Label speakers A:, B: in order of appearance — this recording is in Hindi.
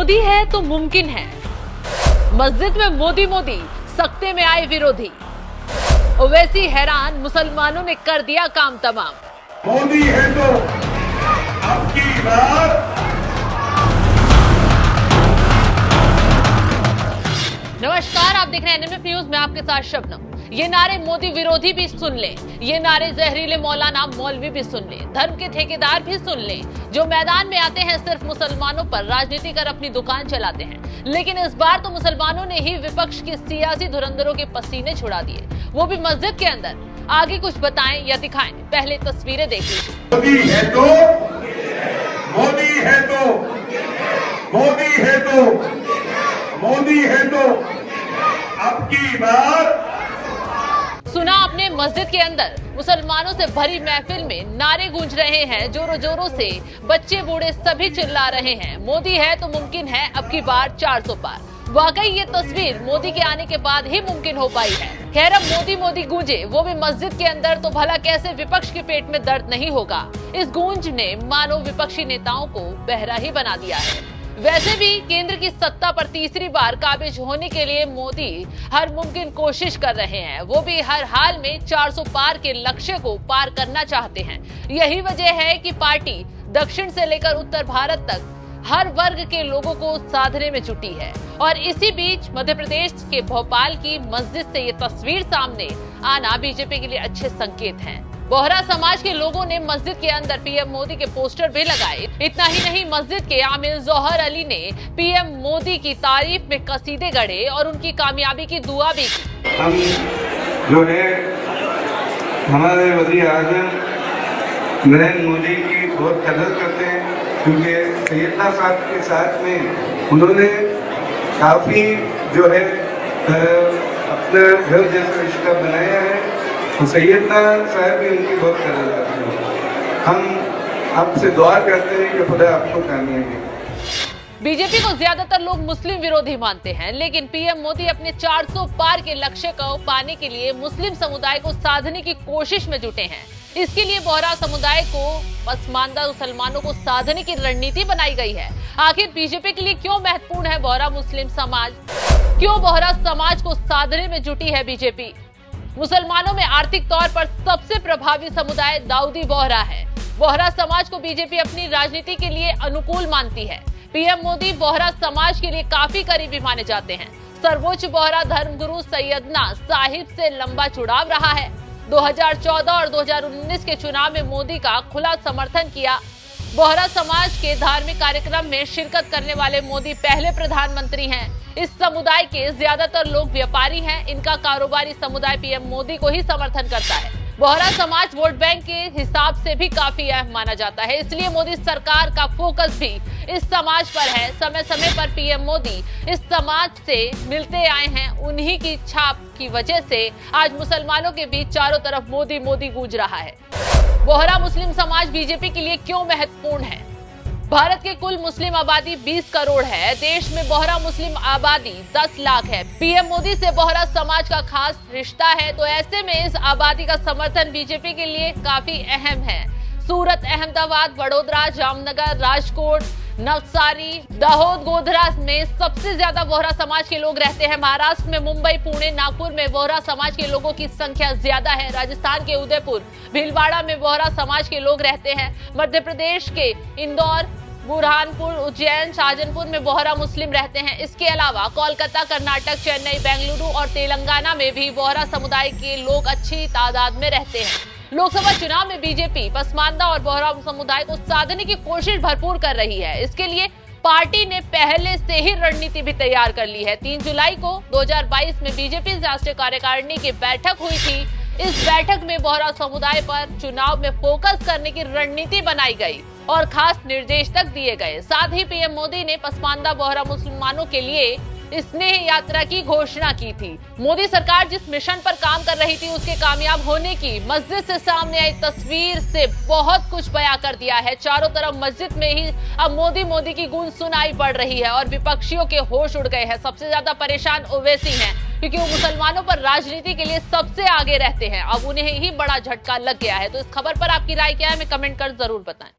A: मोदी है तो मुमकिन है। मस्जिद में मोदी मोदी, सख्ते में आए विरोधी। ओवैसी हैरान, मुसलमानों ने कर दिया काम तमाम।
B: मोदी है तो अब की बार।
A: नमस्कार, आप देख रहे हैं एनएमएफ न्यूज में आपके साथ शबनम। ये नारे मोदी विरोधी भी सुन ले, ये नारे जहरीले मौलाना मौलवी भी सुन ले, धर्म के ठेकेदार भी सुन ले, जो मैदान में आते हैं सिर्फ मुसलमानों पर राजनीति कर अपनी दुकान चलाते हैं। लेकिन इस बार तो मुसलमानों ने ही विपक्ष के सियासी धुरंधरों के पसीने छुड़ा दिए, वो भी मस्जिद के अंदर। आगे कुछ बताएं या दिखाएं, पहले तस्वीरें देख लीजिए।
B: मोदी है तो, मोदी है तो, मोदी है तो, मोदी है तो अब की बार।
A: सुना आपने, मस्जिद के अंदर मुसलमानों से भरी महफिल में नारे गूंज रहे हैं, जोरों जोरों से बच्चे बूढ़े सभी चिल्ला रहे हैं, मोदी है तो मुमकिन है अब की बार 400 पार। वाकई ये तस्वीर मोदी के आने के बाद ही मुमकिन हो पाई है। खैर, अब मोदी मोदी गूंजे, वो भी मस्जिद के अंदर, तो भला कैसे विपक्ष के पेट में दर्द नहीं होगा। इस गूंज ने मानो विपक्षी नेताओं को बहरा ही बना दिया है। वैसे भी केंद्र की सत्ता पर तीसरी बार काबिज होने के लिए मोदी हर मुमकिन कोशिश कर रहे हैं, वो भी हर हाल में 400 पार के लक्ष्य को पार करना चाहते हैं। यही वजह है कि पार्टी दक्षिण से लेकर उत्तर भारत तक हर वर्ग के लोगों को साधने में जुटी है। और इसी बीच मध्य प्रदेश के भोपाल की मस्जिद से ये तस्वीर सामने आना बीजेपी के लिए अच्छे संकेत हैं। बोहरा समाज के लोगों ने मस्जिद के अंदर पीएम मोदी के पोस्टर भी लगाए। इतना ही नहीं, मस्जिद के आमिर जौहर अली ने पीएम मोदी की तारीफ में कसीदे गढ़े और उनकी कामयाबी की दुआ भी की।
C: हम जो है हमारे वज़ीर आज़म नरेंद्र मोदी की बहुत कदर करते हैं, क्योंकि सैयदना साहब के साथ में उन्होंने काफ़ी जो है अपना घर जैसा रिश्ता बनाया है। तो सैयदना साहब भी उनकी बहुत कदर करते हैं। हम आपसे दुआ करते हैं कि खुदा आपको कामयाबी।
A: बीजेपी को ज्यादातर लोग मुस्लिम विरोधी मानते हैं, लेकिन पीएम मोदी अपने 400 पार के लक्ष्य को पाने के लिए मुस्लिम समुदाय को साधने की कोशिश में जुटे हैं। इसके लिए बोहरा समुदाय को पसमानदा मुसलमानों को साधने की रणनीति बनाई गई है। आखिर बीजेपी के लिए क्यों महत्वपूर्ण है बोहरा मुस्लिम समाज? क्यों बोहरा समाज को साधने में जुटी है बीजेपी? मुसलमानों में आर्थिक तौर पर सबसे प्रभावी समुदाय दाऊदी बोहरा है। बोहरा समाज को बीजेपी अपनी राजनीति के लिए अनुकूल मानती है। पीएम मोदी बोहरा समाज के लिए काफी करीबी माने जाते हैं। सर्वोच्च बोहरा धर्मगुरु सैयदना साहिब से लंबा जुड़ाव रहा है। 2014 और 2019 के चुनाव में मोदी का खुला समर्थन किया। बोहरा समाज के धार्मिक कार्यक्रम में शिरकत करने वाले मोदी पहले प्रधानमंत्री हैं। इस समुदाय के ज्यादातर लोग व्यापारी हैं। इनका कारोबारी समुदाय पीएम मोदी को ही समर्थन करता है। बोहरा समाज वोट बैंक के हिसाब से भी काफी अहम माना जाता है, इसलिए मोदी सरकार का फोकस भी इस समाज पर है। समय समय पर पीएम मोदी इस समाज से मिलते आए हैं। उन्हीं की छाप की वजह से आज मुसलमानों के बीच चारों तरफ मोदी मोदी गूंज रहा है। बोहरा मुस्लिम समाज बीजेपी के लिए क्यों महत्वपूर्ण है? भारत की कुल मुस्लिम आबादी 20 करोड़ है। देश में बोहरा मुस्लिम आबादी 10 लाख है। पीएम मोदी से बोहरा समाज का खास रिश्ता है, तो ऐसे में इस आबादी का समर्थन बीजेपी के लिए काफी अहम है। सूरत, अहमदाबाद, वडोदरा, जामनगर, राजकोट, नवसारी, दाहोद, गोधरा में सबसे ज्यादा बोहरा समाज के लोग रहते हैं। महाराष्ट्र में मुंबई, पुणे, नागपुर में बोहरा समाज के लोगों की संख्या ज्यादा है। राजस्थान के उदयपुर, भीलवाड़ा में बोहरा समाज के लोग रहते हैं। मध्य प्रदेश के इंदौर, बुरहानपुर, उज्जैन, शाहजहांपुर में बोहरा मुस्लिम रहते हैं। इसके अलावा कोलकाता, कर्नाटक, चेन्नई, बेंगलुरु और तेलंगाना में भी बोहरा समुदाय के लोग अच्छी तादाद में रहते हैं। लोकसभा चुनाव में बीजेपी पसमानदा और बोहरा समुदाय को साधने की कोशिश भरपूर कर रही है। इसके लिए पार्टी ने पहले से ही रणनीति भी तैयार कर ली है। 3 जुलाई को 2022 में बीजेपी राष्ट्रीय कार्यकारिणी की बैठक हुई थी। इस बैठक में बोहरा समुदाय पर चुनाव में फोकस करने की रणनीति बनाई गई और खास निर्देश तक दिए गए। साथ ही पीएम मोदी ने पसमानदा बोहरा मुसलमानों के लिए स्नेह यात्रा की घोषणा की थी। मोदी सरकार जिस मिशन पर काम कर रही थी उसके कामयाब होने की मस्जिद से सामने आई तस्वीर से बहुत कुछ बयां कर दिया है। चारों तरफ मस्जिद में ही अब मोदी मोदी की गूंज सुनाई पड़ रही है और विपक्षियों के होश उड़ गए हैं। सबसे ज्यादा परेशान ओवैसी हैं, क्योंकि वो मुसलमानों पर राजनीति के लिए सबसे आगे रहते हैं। अब उन्हें ही बड़ा झटका लग गया है। तो इस खबर पर आपकी राय क्या है, हमें कमेंट कर जरूर बताएं।